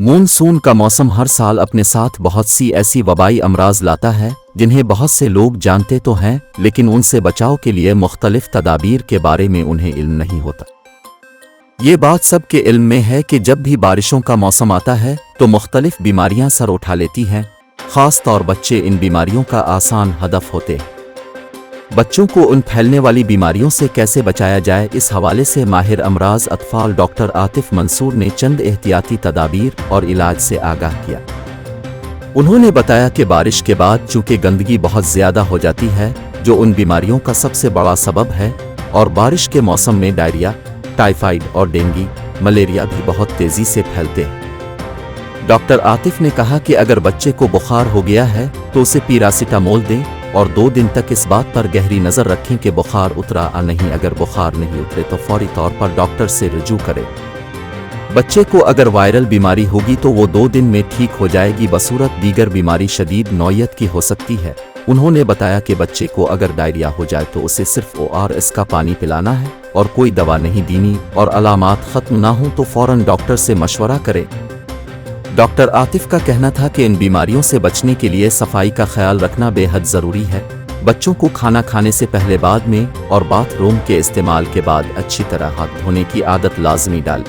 Monsoon का मौसम हर साल अपने साथ बहुत सी ऐसी वबाई अमराज लाता है जिन्हें बहुत से लोग जानते तो हैं, लेकिन उनसे बचाव के लिए मुख्तलिफ तदाबीर के बारे में उन्हें इल्म नहीं होता। ये बात सबके इल्म में है कि जब भी बारिशों का मौसम आता है तो मुख्तलिफ बीमारियां सर उठा लेती हैं। ख़ास तौर बच्चे इन बीमारियों का आसान हदफ होते हैं। बच्चों को उन फैलने वाली बीमारियों से कैसे बचाया जाए, इस हवाले से माहिर अमराज अतफाल डॉक्टर आतिफ मंसूर ने चंद एहतियाती तदाबीर और इलाज से आगाह किया। उन्होंने बताया कि बारिश के बाद चूंकि गंदगी बहुत ज़्यादा हो जाती है जो उन बीमारियों का सबसे बड़ा सबब है, और बारिश के मौसम में डायरिया, टाइफाइड और डेंगू, मलेरिया भी बहुत तेज़ी से फैलते हैं। डॉक्टर आतिफ ने कहा कि अगर बच्चे को बुखार हो गया है तो उसे पैरासिटामोल दें और 2 दिन तक इस बात पर गहरी नज़र रखें कि बुखार उतरा या नहीं। अगर बुखार नहीं उतरे तो फौरी तौर पर डॉक्टर से रुजू करें। बच्चे को अगर वायरल बीमारी होगी तो वो 2 दिन में ठीक हो जाएगी, बसूरत दीगर बीमारी शदीद नौयत की हो सकती है। उन्होंने बताया कि बच्चे को अगर डायरिया हो जाए तो उसे सिर्फ ORS का पानी पिलाना है और कोई दवा नहीं देनी, और अलामात ख़त्म ना हो तो फ़ौरन डॉक्टर से मशवरा करें। डॉक्टर आतिफ का कहना था कि इन बीमारियों से बचने के लिए सफाई का ख्याल रखना बेहद ज़रूरी है। बच्चों को खाना खाने से पहले, बाद में और बाथरूम के इस्तेमाल के बाद अच्छी तरह हाथ धोने की आदत लाजमी डालें।